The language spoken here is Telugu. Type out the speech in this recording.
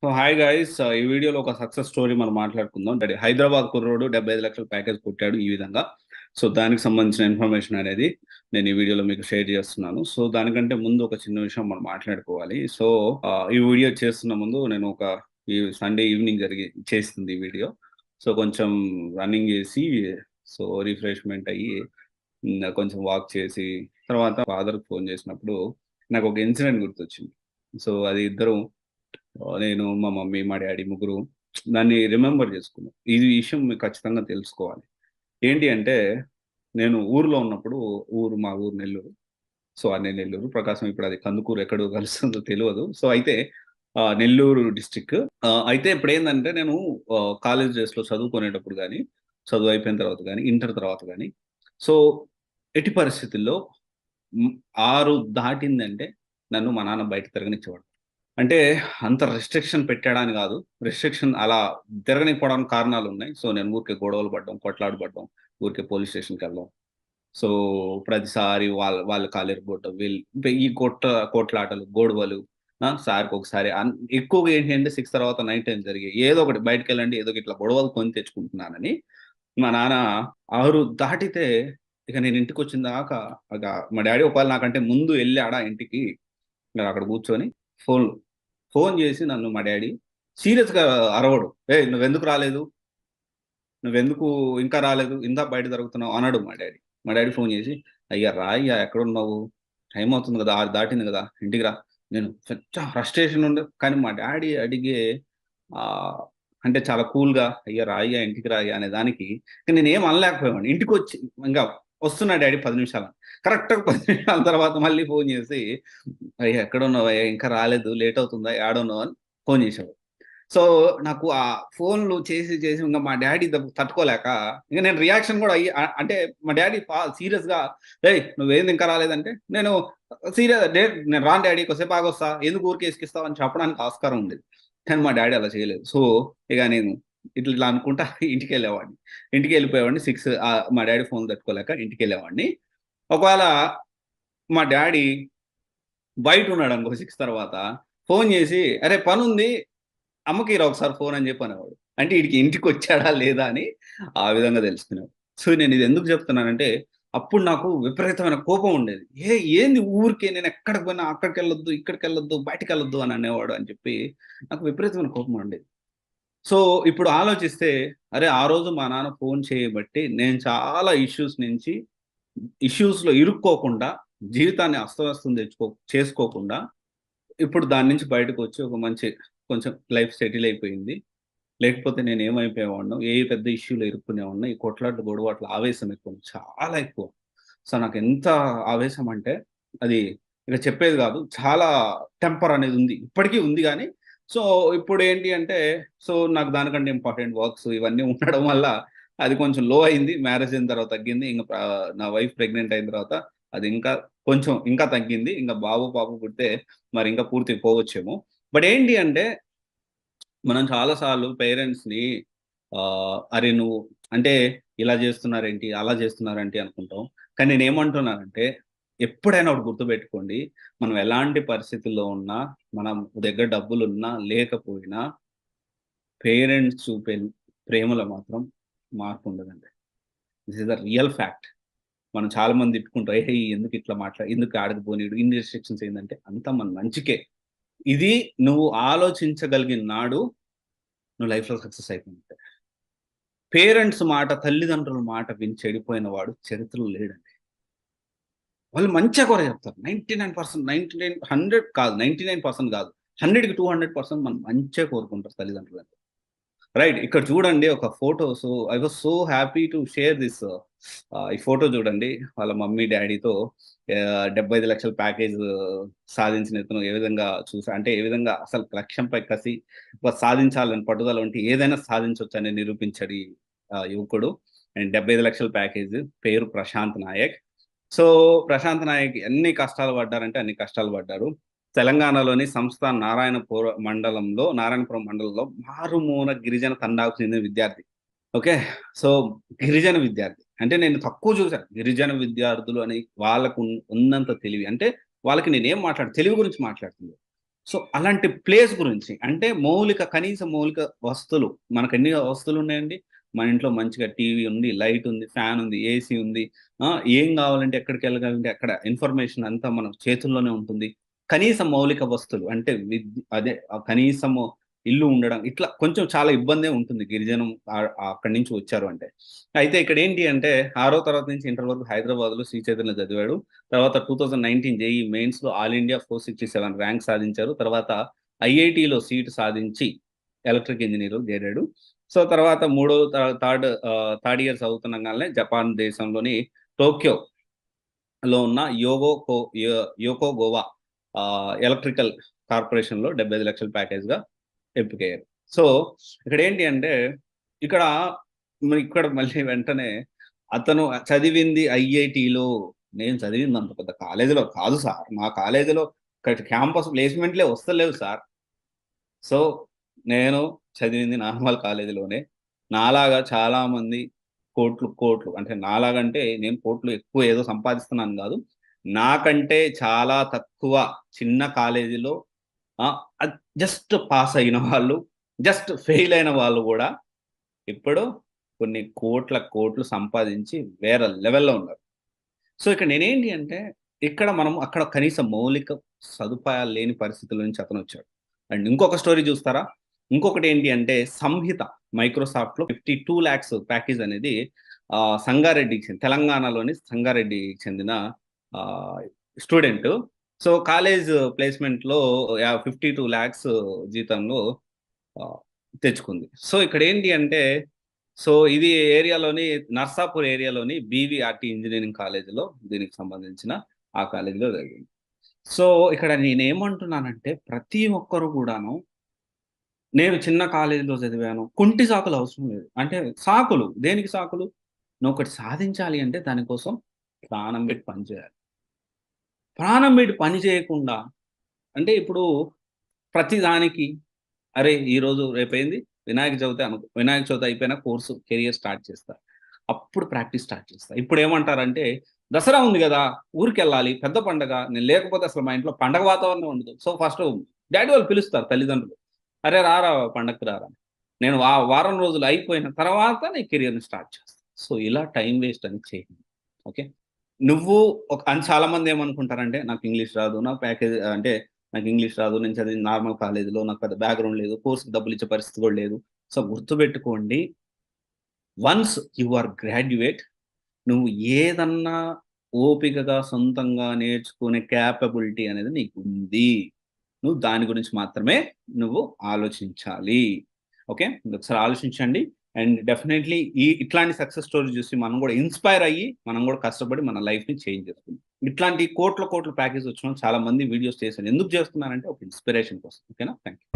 సో హాయ్ గైస్, ఈ వీడియోలో ఒక సక్సెస్ స్టోరీ మనం మాట్లాడుకుందాం. హైదరాబాద్ కుర్రోడు 75 లక్షల ప్యాకేజ్ కొట్టాడు ఈ విధంగా. సో దానికి సంబంధించిన ఇన్ఫర్మేషన్ అనేది నేను ఈ వీడియోలో మీకు షేర్ చేస్తున్నాను. సో దానికంటే ముందు ఒక చిన్న విషయం మనం మాట్లాడుకోవాలి. సో ఈ వీడియో చేస్తున్న ముందు నేను ఈ సండే ఈవినింగ్ చేస్తుంది ఈ వీడియో. సో కొంచెం రన్నింగ్ చేసి, సో రిఫ్రెష్మెంట్ అయ్యి, కొంచెం వాక్ చేసి తర్వాత ఫాదర్కి ఫోన్ చేసినప్పుడు నాకు ఒక ఇన్సిడెంట్ గుర్తొచ్చింది. సో అది ఇద్దరు, నేను, మా మమ్మీ, మా డాడీ ముగ్గురు దాన్ని రిమెంబర్ చేసుకున్నాం. ఈ విషయం మీకు ఖచ్చితంగా తెలుసుకోవాలి. ఏంటి అంటే, నేను ఊర్లో ఉన్నప్పుడు, మా ఊరు నెల్లూరు. సో అదే నెల్లూరు ప్రకాశం, ఇప్పుడు అది కందుకూరు ఎక్కడో కలుస్తుందో తెలియదు. సో అయితే నెల్లూరు డిస్టిక్. అయితే ఇప్పుడు ఏంటంటే, నేను కాలేజ్ డేస్లో చదువుకునేటప్పుడు కానీ, చదువు అయిపోయిన తర్వాత కానీ, ఇంటర్ తర్వాత కానీ, సో ఎట్టి పరిస్థితుల్లో 6 దాటిందంటే నన్ను మా నాన్న బయట తిరగనిచ్చేవాడు. అంటే అంత రెస్ట్రిక్షన్ పెట్టాడని కాదు. రెస్ట్రిక్షన్ అలా తిరగనివ్వడానికి కారణాలున్నాయి. సో నేను ఊరికే గొడవలు పడడం, కొట్లాట పడడం, ఊరికే పోలీస్ స్టేషన్‌కెళ్ళడం. సో ప్రతిసారి వాళ్ళ కాళ్ళిరగ్గొట్టడం, ఈ కొట్లాటలు, గొడవలు, సార్‌కి ఒకసారి ఎక్కువగా ఏంటి అంటే 6 తర్వాత నైట్ టైమ్ జరిగాయి. ఏదో ఒకటి బయటికెళ్ళండి, ఏదో ఒకటి ఇట్లా గొడవలు కొని తెచ్చుకుంటున్నానని మా నాన్న 6 దాటితే ఇక నేను ఇంటికొచ్చిన దాకా ఇక మా డ్యాడీ ఒకవేళ నాకంటే ముందు ఎళ్ళాడా ఇంటికి, అక్కడ కూర్చొని ఫోన్ ఫోన్ చేసి నన్ను మా డ్యాడీ సీరియస్‌గా అరవడు. "ఏయ్! నువ్వెందుకు రాలేదు? నువ్వెందుకు ఇంకా రాలేదు? ఇందా బయట తిరుగుతున్నావు" అనడు మా డ్యాడీ. మా డ్యాడీ ఫోన్ చేసి, "అయ్యా రా అయ్యా, ఎక్కడున్నావు? టైం అవుతుంది కదా! 6 దాటింది కదా! ఇంటికి రా." నేను ఫ్రస్ట్రేషన్ ఉండే, కానీ మా డ్యాడీ అడిగే ఆహ్, అంటే చాలా కూల్‌గా, "అయ్యా రా అయ్యా, ఇంటికి రా అయ్యా" అనే దానికి నేనేం అనలేకపోయేవాడిని. ఇంటికొచ్చి ఇంగా "వస్తున్నా డ్యాడీ 10 నిమిషాలని." కరెక్ట్‌గా 10 నిమిషాల తర్వాత మళ్ళీ ఫోన్ చేసి, "అయ్యా ఎక్కడున్నావయ్యా? ఇంకా రాలేదు. లేట్ అవుతుందా? ఏడున్నావు?" అని ఫోన్ చేసేవాడు. సో, నాకు ఆ ఫోన్‌లు చేసి, చేసి ఇంగ మా డ్యాడీ తట్టుకోలేక, ఇంక నేను రియాక్షన్ గూడా అంటే మా డ్యాడీ సీరియస్‌గా, "రేయ్! నువ్వేంది ఇంకా రాలేదంటే," నేను "నేను రాను డ్యాడీ, కొద్దిసేపు ఆగొస్తా. ఎందుకు ఊరికే ఇసికిస్తావు" అని చెప్పడానికి ఆస్కారం ఉండేది. కానీ మా డ్యాడీ అలా చేయలేదు. సో, ఇగ నేను ఇట్లా ఇట్లా అనుకుంటా ఇంటికెళ్ళేవాడిని. ఇంటికెళ్ళిపోయేవాడిని. మా డ్యాడీ ఫోన్ తట్టుకోలేక ఇంటికెళ్ళేవాడిని. ఒకవేళ మా డ్యాడీ బయటున్నాడనుకో 6 తర్వాత, ఫోన్ జేసి, "అరే! పనుంది, అమ్మకియ్యరా ఒకసారి ఫోన్" అని జెప్పి అనేవాడు. అంటే ఈడికి ఇంటికొచ్చాడా లేదా అని ఆ విధంగా తెలుసుకునేవాడు. సో, నేనిది ఎందుకు చెప్తున్నానంటే, అప్పుడు నాకు విపరీతమైన కోపం ఉండేది. ఏంది ఊరికే నేనెక్కడికి పోయినా అక్కడికెళ్ళొద్దు, ఇక్కడికెళ్ళొద్దు, బయటికెళ్ళొద్దు అని అనేవాడు అని చెప్పి నాకు విపరీతమైన కోపం ఉండేది. సో, ఇప్పుడు ఆలోచిస్తే, అరే! ఆ రోజు మా నాన్న ఫోన్ చేయబట్టి నేను చాలా ఇష్యూస్‌లో ఇరుక్కోకుండా, జీవితాన్ని అస్తవ్యస్తం చేసుకోకుండా, ఇప్పుడు దాని నుంచి బయటకొచ్చి ఒక మంచి కొంచెం లైఫ్ సెటిల్ అయిపోయింది. లేకపోతే నేనేమైపోయేవాడినో, ఏ పెద్ద ఇష్యూలో ఇరుక్కునేవాడినో, ఈ కొట్లాట్లు, గొడవట్లు ఆవేశం ఎక్కువ. చాలా ఎక్కువ. సో, నాకెంత ఆవేశం అంటే, అది ఇక చెప్పేది గాదు. చాలా టెంపర్ అనేది ఉంది. ఇప్పటికి ఉంది గానీ, సో, ఇప్పుడేంటి అంటే, సో, నాకు దానికంటే ఇంపార్టెంట్ వర్క్స్ ఇవన్నీ ఉండడం వల్ల అది కొంచెం లో అయింది. మ్యారేజ్ అయిన తర్వాత తగ్గింది. నా వైఫ్ ప్రెగ్నెంట్ అయిన తర్వాత అది ఇంకా తగ్గింది. ఇంక బాబు, పాప పుడితే మరి ఇంకా పూర్తిగా పోవచ్చేమో. బట్ ఏంటి అంటే, మనం చాలా సార్లు పేరెంట్స్‌ని అరే! నువ్వు అంటే ఇలా జేస్తున్నారేంటి? అలా జేస్తున్నారేంటి? అనుకుంటాం. కానీ నేనేమంటున్నానంటే, ఎప్పుడైనా ఒకటి గుర్తుపెట్టుకోండి. మనం ఎలాంటి పరిస్థితుల్లో ఉన్నా, మనం దగ్గర డబ్బులున్నా, లేకపోయినా, పేరెంట్స్ చూపే ప్రేమలో మాత్రం మార్పుండదండి. This is the real fact. మనం చాలా మంది తిట్టుకుంటాం. "ఏహేయ్! ఎందుకు ఇట్లా ఎందుకు ఆడకి పోనీయడు? ఇన్ని రిస్ట్రిక్షన్స్ ఏందంటే" అంతా మన మంచికే. ఇది నువ్వు ఆలోచించగలిగిన నాడు నువ్వు లైఫ్‌లో సక్సెస్ అయిపోయినట్టే. పేరెంట్స్ మాట, తల్లిదండ్రుల మాట విని చెడిపోయిన వాడు చరిత్రలో లేడండి. వాళ్ళు మంచిగా కూడా చెప్తారు. 99% 100 కాదు, 99% కాదు. 100కి 200% మనం మంచే కోరుకుంటారు తల్లిదండ్రులంటే. రైట్. ఇక్కడ చూడండి ఒక photos, I was so happy to share this. ఈ ఫోటో చూడండి. వాళ్ళ మమ్మీ, డ్యాడీతో 75 లక్షల ప్యాకేజ్ సాధించిన ఇతను ఏ విధంగా అంటే ఏ విధంగా అసలు లక్ష్యంపై కసి, సాధించాలని పట్టుదల ఉంటే ఏదైనా సాధించొచ్చని నిరూపించాడు ఈ యువకుడు. అండ్ 75 లక్షల ప్యాకేజ్. పేరు ప్రశాంత్ నాయక్. సో, ప్రశాంత్ నాయక్ ఎన్ని కష్టాలు పడ్డారంటే అన్ని కష్టాలు పడ్డారు. తెలంగాణలోని నారాయణపురం మండలంలో మారుమూల గిరిజన తండాకు చెందిన విద్యార్థి. ఓకే. సో, గిరిజన విద్యార్థి. అంటే నేను తక్కువ చూసాను. గిరిజన విద్యార్థులు అని వాళ్ళకు ఉన్నంత తెలివి. అంటే వాళ్ళకి నేనేం తెలివి గురించి మాట్లాడుతున్నా. సో అలాంటి ప్లేస్ గురించి అంటే కనీస మౌలిక వస్తువులు మనకు ఎన్ని వస్తువులు ఉన్నాయండి? మన ఇంట్లో మంచిగా టీవీ ఉంది, లైట్ ఉంది, ఫ్యాన్ ఉంది, ఏసీ ఉంది. ఏం కావాలంటే ఎక్కడికెళ్ళగాలంటే అక్కడ ఇన్ఫర్మేషన్ అంతా మన చేతుల్లోనే ఉంటుంది. కనీస మౌలిక వస్తువులు అంటే అదే కనీసము ఇల్లు ఉండడం ఇట్లా కొంచెం చాలా ఇబ్బందే ఉంటుంది గిరిజనం అక్కడి నుంచి వచ్చారు అంటే. అయితే ఇక్కడ ఏంటి అంటే 6వ తరగతి నుంచి ఇంటర్ వరకు హైదరాబాద్‌లో శ్రీ చైతన్యలో చదివాడు. తర్వాత 2019 జేఈఈ మెయిన్స్‌లో ఆల్ ఇండియా 467 ర్యాంక్ సాధించారు. తర్వాత ఐఐటీలో సీట్ సాధించి ఎలక్ట్రిక్ ఇంజినీర్‌గా చేరాడు. సో, తర్వాత మూడో థ థర్డ్ థర్డ్ ఇయర్ చదువుతుండగానే జపాన్ దేశంలోని టోక్యోలో ఉన్న యోకోగోవా ఎలక్ట్రికల్ కార్పొరేషన్‌లో 75,00,000 ప్యాకేజ్‌గా ఎంపికయ్యారు. సో, ఇక్కడేంటి అంటే ఇక్కడ ఇక్కడ మళ్ళీ వెంటనే అతను చదివింది ఐఐటీలో. నేను చదివింది అంత పెద్ద కాలేజీలో కాదు సార్. మా కాలేజీలో క్యాంపస్ ప్లేస్‌మెంట్‌లే వస్తలేవు సార్. సో, నేను చదివింది నార్మల్ కాలేజీలోనే. నాలాగా చాలామంది కోట్లు అంటే నాలాగంటే నేను కోట్లు ఎక్కువ ఏదో సంపాదిస్తున్నాను గాదు. నాకంటే చాలా తక్కువ చిన్న కాలేజీలో జస్ట్ పాస్ అయిన వాళ్ళు, జస్ట్ ఫెయిల్ అయిన వాళ్ళు గూడా ఇప్పుడు కొన్ని కోట్లు సంపాదించి వేరే లెవెల్‌లో ఉన్నారు. సో, ఇక్కడ నేనేంటి అంటే, ఇక్కడ మనం అక్కడ కనీస మౌలిక సదుపాయాలు లేని పరిస్థితుల నుంచి అతనొచ్చాడు. అండ్ ఇంకొక స్టోరీ చూస్తారా? ఇంకొకటేంటి అంటే, సంహిత మైక్రోసాఫ్ట్‌లో 52,00,000 ప్యాకేజ్ అనేది సంగారెడ్డికి తెలంగాణలోని సంగారెడ్డికి చెందిన ఆహ్, స్టూడెంటు. సో, కాలేజ్ ప్లేస్‌మెంట్‌లో 52,00,000 జీతంలో ఆహ్, తెచ్చుకుంది. సో, ఇక్కడేంటి అంటే, సో, ఇది ఏరియాలోని నర్సాపూర్ ఏరియాలోని బీవీఆర్‌టీ ఇంజినీరింగ్ కాలేజ్‌లో దీనికి సంబంధించిన ఆ కాలేజ్‌లో జరిగింది. సో, ఇక్కడ నేనేమంటున్నానంటే ప్రతి ఒక్కరు గూడాను నేను చిన్న కాలేజ్‌లో చదివాను. కుంటి సాకులు అవసరం లేదు. అంటే సాకులు దేనికి సాకులు? నువ్వొకటి సాధించాలి అంటే దానికోసం ప్రాణం పెట్టి పని చేయాలి. ప్రాణం పెట్టి పని చేయకుండా అంటే ఇప్పుడు ప్రతి దానికి అరే! ఈరోజు రేపేంది వినాయక చవితి అనుకో. వినాయక చవితి అయిపోయిన కోర్సు కెరియర్ స్టార్ట్ చేస్తా. అప్పుడు ప్రాక్టీస్ స్టార్ట్ చేస్తా. ఇప్పుడేమంటారంటే, దసరా ఉంది గదా! ఊరికెళ్ళాలి. పెద్ద పండగ. నేను లేకపోతే అసలు మా ఇంట్లో పండగ వాతావరణం ఉండదు. సో, ఫస్టు డ్యాడీ వాళ్ళు పిలుస్తారు తల్లిదండ్రులు. "అరే! రారా పండగకి రారా." నేను వారం రోజులు అయిపోయిన తర్వాత నీ కెరియర్‌ని స్టార్ట్ చేస్తా. సో, ఇలా టైమ్ వేస్ట్ అని చేయను. ఓకే. నువ్వు అని చాలామంది ఏమనుకుంటారంటే, నాకు ఇంగ్లీష్ రాదు. నాకు ప్యాకేజ్ అంటే నాకు ఇంగ్లీష్ రాదు. నేను చదివింది నార్మల్ కాలేజ్‌లో. నాకు పెద్ద బ్యాక్‌గ్రౌండ్ లేదు. కోర్స్‌కి డబ్బులిచ్చే పరిస్థితి కూడా లేదు. సో, గుర్తుపెట్టుకోండి వన్స్ యూ ఆర్ గ్రాడ్యుయేట్ నువ్వు ఏదన్నా ఓపికగా సొంతంగా నేర్చుకునే క్యాపబిలిటీ అనేది నీకుంది. నువ్వు దాని గురించి మాత్రమే నువ్వు ఆలోచించాలి. ఓకే. ఒకసారి ఆలోచించండి. అండ్ డెఫినైట్‌లీ ఇట్లాంటి సక్సెస్ స్టోరీ చూసి మనం గూడా ఇన్‌స్పైర్ అయ్యి, మనం గూడా కష్టపడి మన లైఫ్‌ని చేంజ్ చేసుకుందాం. ఇట్లాంటి కోట్ల ప్యాకేజ్ వచ్చిన చాలా మంది వీడియోస్ చేశాను. ఎందుకు చేస్తున్నానంటే ఒక ఇన్‌స్పిరేషన్ కోసం. ఓకేనా? Thank you.